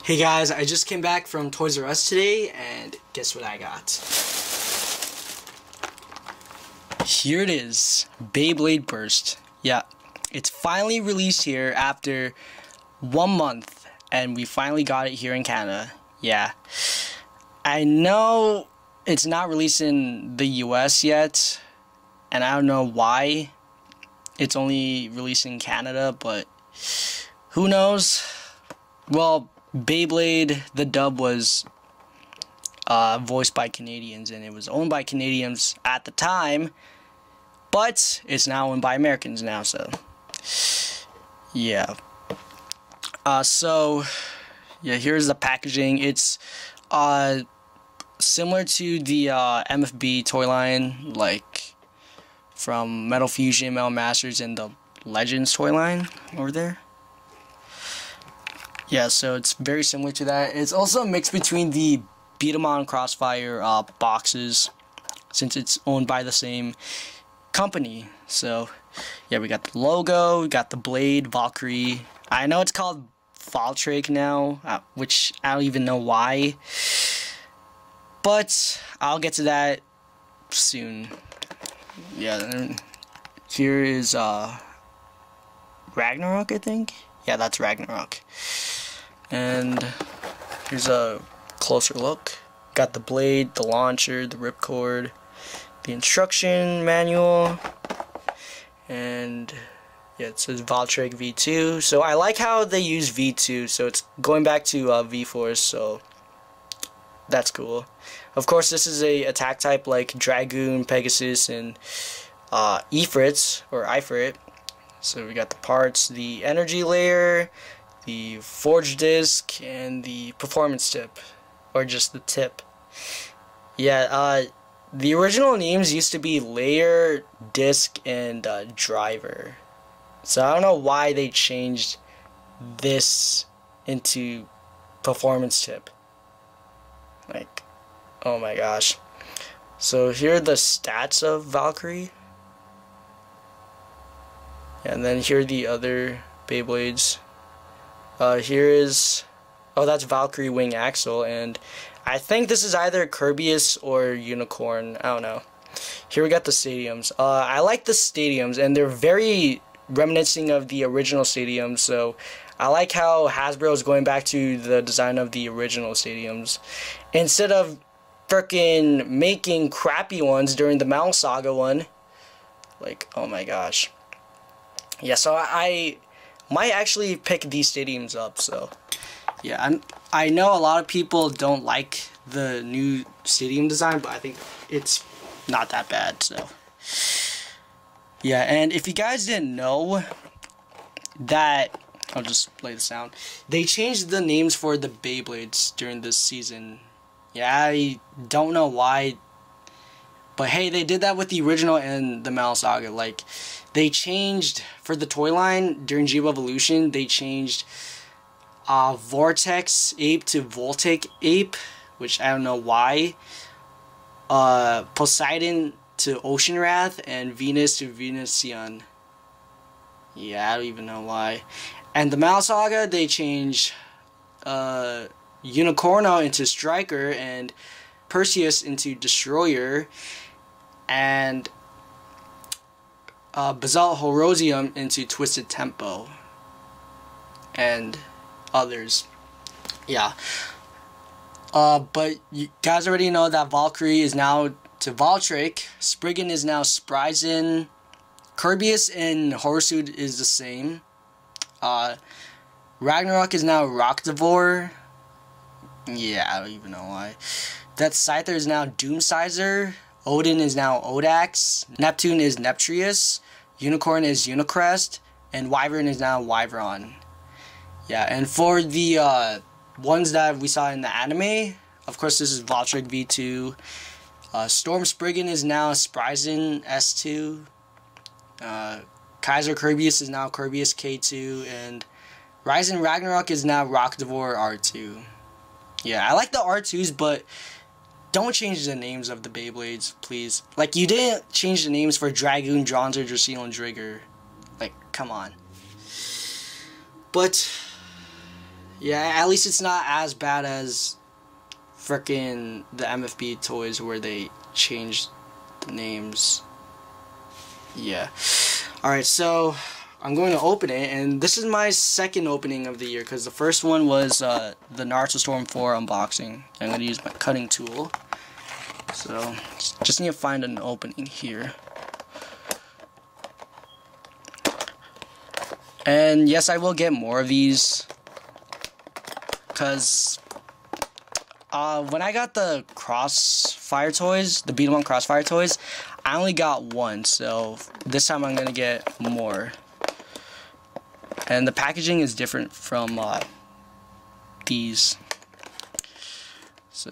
Hey guys, I just came back from Toys R Us today, and guess what I got? Here it is, Beyblade Burst. Yeah, it's finally released here after 1 month, and we finally got it here in Canada. Yeah, I know it's not released in the US yet, and I don't know why it's only released in Canada, but who knows? Well, Beyblade, the dub was voiced by Canadians, and it was owned by Canadians at the time, but it's now owned by Americans now, so yeah. Here's the packaging. It's similar to the MFB toy line, like from Metal Fusion, Metal Masters, and the Legends toy line over there. Yeah, so it's very similar to that. It's also a mix between the Beat 'em on Crossfire boxes, since it's owned by the same company. So yeah, we got the logo, we got the blade, Valkyrie. I know it's called Valtryek now, which I don't even know why, but I'll get to that soon. Yeah, and here is Ragnarok, I think. Yeah, that's Ragnarok. And here's a closer look. Got the blade, the launcher, the ripcord, the instruction manual, and yeah, it says Valtryek V2. So I like how they use V2, so it's going back to V-Force, so that's cool. Of course, this is a attack type like Dragoon, Pegasus, and Ifrit, or Ifrit. So we got the parts, the energy layer, the forge disc, and the performance tip, or just the tip. Yeah, the original names used to be layer, disc, and driver. So I don't know why they changed this into performance tip. Like, oh my gosh. So here are the stats of Valkyrie. And then here are the other Beyblades. Here is, oh, that's Valkyrie Wing Axle, and I think this is either Kirbyus or Unicorn. I don't know. Here we got the stadiums. I like the stadiums, and they're very reminiscent of the original stadiums. So I like how Hasbro is going back to the design of the original stadiums instead of freaking making crappy ones during the Mal Saga one. Like, oh my gosh. Yeah, so I might actually pick these stadiums up, so yeah, I know a lot of people don't like the new stadium design, but I think it's not that bad, so yeah. And if you guys didn't know that, I'll just play the sound. They changed the names for the Beyblades during this season. Yeah, I don't know why, but hey, they did that with the original and the Mal Saga. Like, they changed for the toy line during G-Evolution. They changed Vortex Ape to Voltic Ape, which I don't know why. Poseidon to Ocean Wrath, and Venus to Venusian. Yeah, I don't even know why. And the Mal Saga, they changed Unicorno into Striker, and Perseus into Destroyer, and Basalt Horosium into Twisted Tempo, and others. Yeah. But you guys already know that Valkyrie is now to Valtryek, Spriggan is now Spryzen, Kirbyus and Horsuit is the same. Ragnarok is now Rockdivore. Yeah, I don't even know why. That Scyther is now Doomsizer. Odin is now Odax. Neptune is Neptrius. Unicorn is Unicrest. And Wyvern is now Wyvron. Yeah, and for the ones that we saw in the anime, of course this is Valtryek V2. Storm Spriggan is now Spryzen S2. Kaiser Kirbyus is now Kirbyus K2. And Ryzen Ragnarok is now Rockdivore R2. Yeah, I like the R2s, but don't change the names of the Beyblades, please. Like, you didn't change the names for Dragoon, Dronzer, Drasil, and Drigger. Like, come on. But Yeah, at least it's not as bad as frickin' the MFB toys where they changed the names. Yeah. Alright, so I'm going to open it, and this is my second opening of the year because the first one was the Naruto Storm 4 unboxing. I'm going to use my cutting tool. So, just need to find an opening here. And yes, I will get more of these because when I got the Crossfire toys, the Beat 'em Up Crossfire toys, I only got one, so this time I'm gonna get more. And the packaging is different from these. So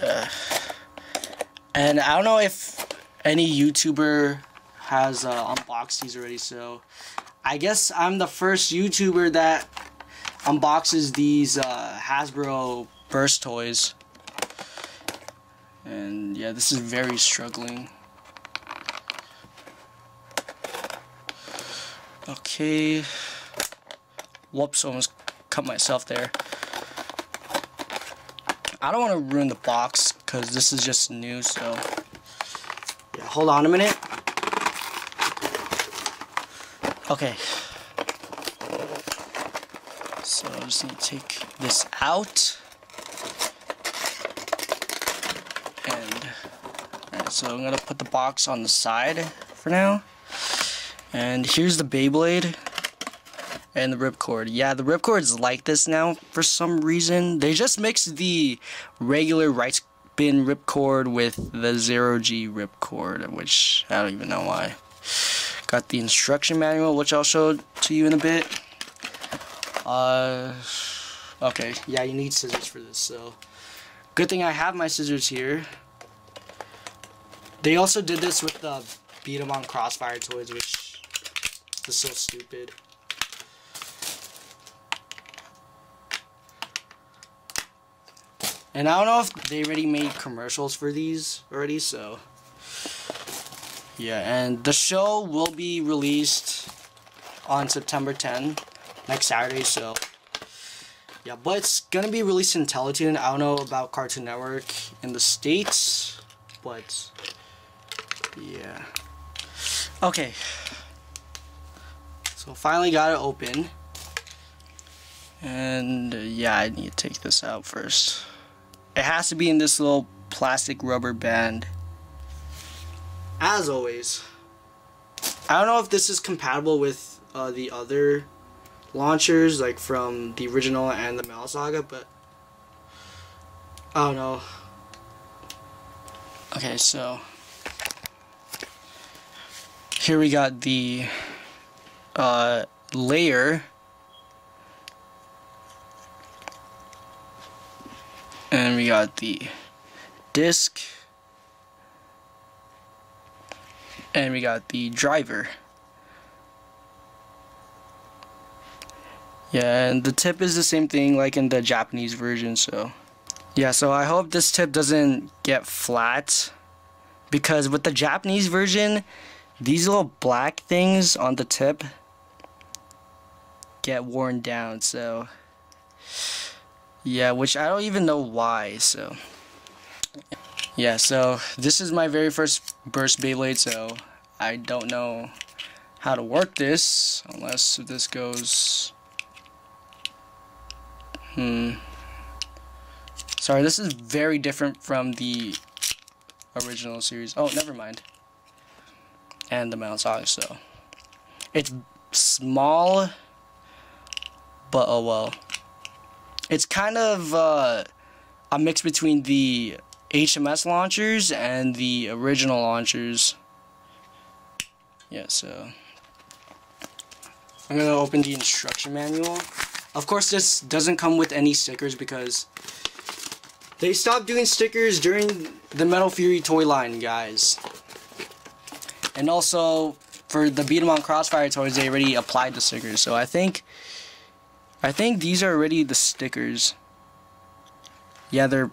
yeah. And I don't know if any YouTuber has unboxed these already, so I guess I'm the first YouTuber that unboxes these Hasbro Burst toys. And yeah, this is very struggling. Okay. Whoops, almost cut myself there. I don't want to ruin the box because this is just new, so yeah, hold on a minute. Okay. So I just need to take this out. And so I'm gonna put the box on the side for now. And here's the Beyblade and the ripcord. Yeah, the ripcord's like this now for some reason. They just mixed the regular right spin ripcord with the Zero-G ripcord, which I don't even know why. Got the instruction manual, which I'll show to you in a bit. Okay, yeah, you need scissors for this, so good thing I have my scissors here. They also did this with the Beat 'em Up Crossfire toys, which is so stupid. And I don't know if they already made commercials for these already, so yeah. And the show will be released on September 10, next Saturday, so yeah, but it's gonna be released in Teletoon. I don't know about Cartoon Network in the States, but yeah. Okay. So finally got it open. And yeah, I need to take this out first. It has to be in this little plastic rubber band. As always. I don't know if this is compatible with the other launchers, like from the original and the Metal Saga, but I don't know. Okay, so here we got the layer, and we got the disc, and we got the driver. Yeah, and the tip is the same thing like in the Japanese version, so yeah, so I hope this tip doesn't get flat, because with the Japanese version, these little black things on the tip get worn down, so yeah, which I don't even know why, so yeah, so this is my very first Burst Beyblade, so I don't know how to work this, unless this goes, sorry, this is very different from the original series. Oh, never mind. And the Metal Saga, so it's small, but oh well. It's kind of a mix between the HMS launchers and the original launchers. Yeah, so I'm gonna open the instruction manual. Of course, this doesn't come with any stickers because they stopped doing stickers during the Metal Fury toy line, guys. And also, for the Beat 'em Up Crossfire toys, they already applied the stickers. So I think these are already the stickers. Yeah, they're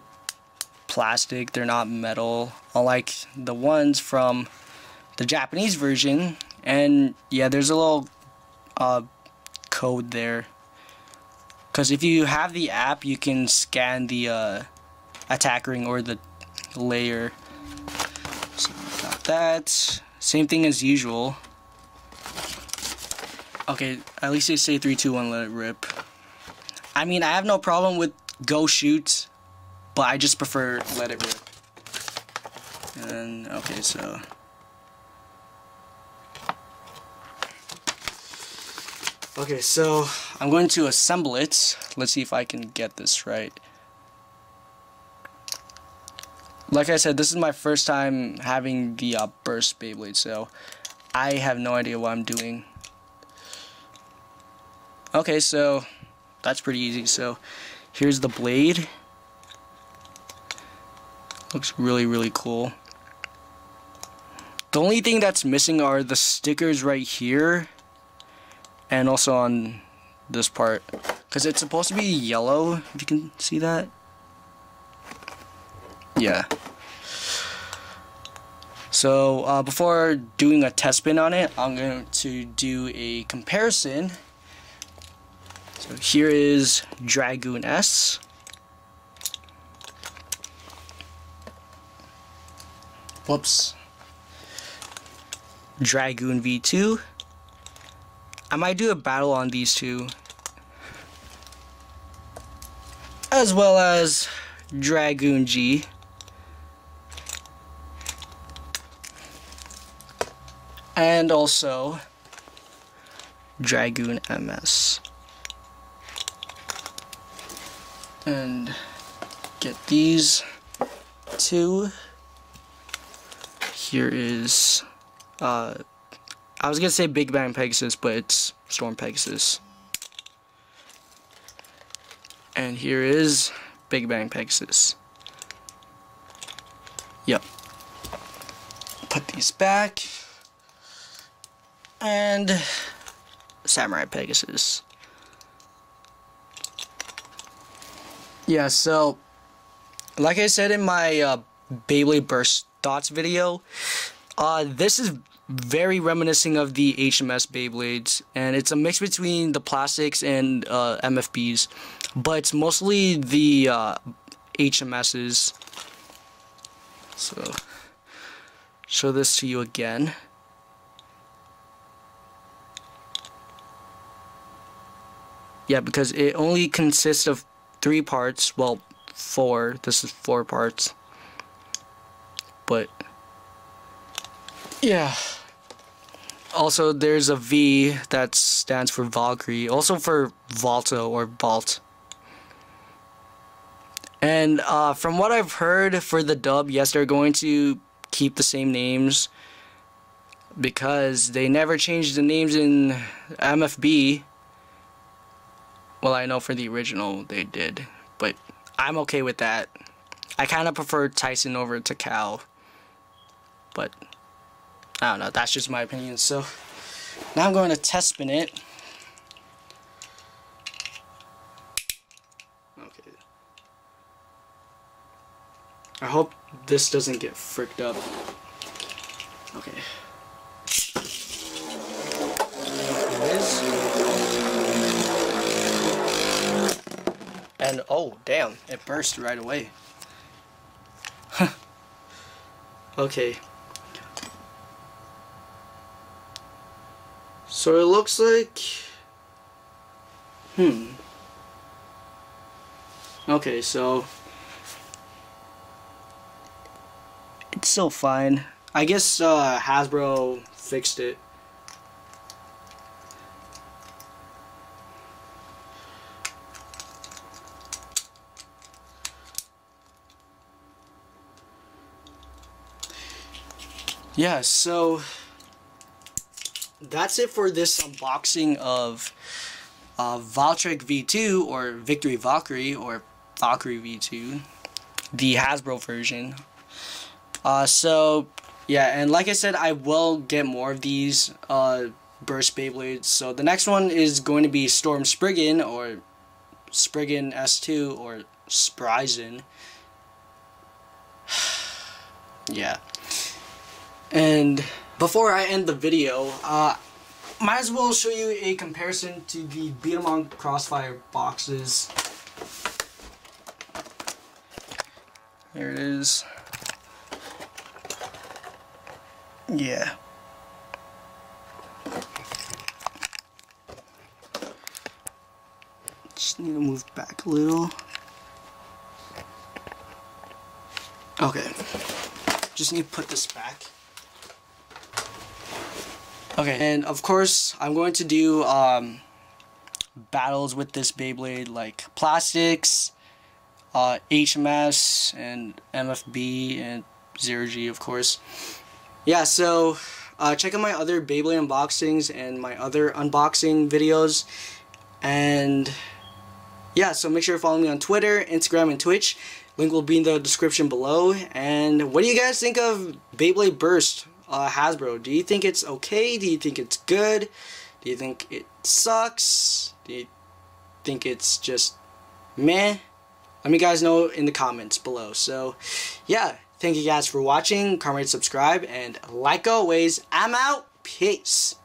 plastic, they're not metal, unlike the ones from the Japanese version. And yeah, there's a little code there. Because if you have the app, you can scan the attack ring or the layer. So got that. Same thing as usual. Okay, at least they say 3, 2, 1, let it rip. I mean, I have no problem with go shoot, but I just prefer let it rip. And okay, so I'm going to assemble it. Let's see if I can get this right. Like I said, this is my first time having the burst Beyblade, so I have no idea what I'm doing. Okay, so that's pretty easy. So here's the blade. Looks really, really cool. The only thing that's missing are the stickers right here and also on this part, because it's supposed to be yellow, if you can see that. Yeah. So before doing a test spin on it, I'm going to do a comparison. So here is Dragoon S. Whoops. Dragoon V2. I might do a battle on these two, as well as Dragoon G. And also Dragoon MS. And get these two. Here is I was gonna say Big Bang Pegasus, but it's Storm Pegasus. And here is Big Bang Pegasus. Yep. Put these back. And Samurai Pegasus. Yeah, so like I said in my Beyblade Burst Thoughts video, this is very reminiscent of the HMS Beyblades, and it's a mix between the plastics and MFBs, but it's mostly the HMSs. So show this to you again. Yeah, because it only consists of 3 parts. Well, 4. This is 4 parts. But yeah. Also, there's a V that stands for Valkyrie. Also for Volto or Vault. And from what I've heard for the dub, yes, they're going to keep the same names, because they never changed the names in MFB. Well, I know for the original they did, but I'm okay with that. I kind of prefer Tyson over Takao, but I don't know, that's just my opinion. So now I'm going to test spin it. Okay. I hope this doesn't get fricked up. Okay. Here it is. And oh damn, it burst right away. Okay. So it looks like okay, so it's still fine. I guess Hasbro fixed it. Yeah, so that's it for this unboxing of Valtryek V2 or Victory Valkyrie or Valkyrie V2, the Hasbro version. So yeah, and like I said, I will get more of these Burst Beyblades. So the next one is going to be Storm Spriggan or Spriggan S2 or Spryzen. Yeah. And before I end the video, might as well show you a comparison to the Beat 'em on Crossfire boxes. Here it is. Yeah. Just need to move back a little. Okay. Just need to put this back. Okay, and of course, I'm going to do battles with this Beyblade, like Plastics, HMS, and MFB, and Zero G, of course. Yeah, so check out my other Beyblade unboxings and my other unboxing videos. And yeah, so make sure to follow me on Twitter, Instagram, and Twitch. Link will be in the description below. And what do you guys think of Beyblade Burst Hasbro? Do you think it's okay? Do you think it's good? Do you think it sucks? Do you think it's just meh? Let me guys know in the comments below. So yeah, thank you guys for watching. Comment, subscribe, and like always, I'm out. Peace.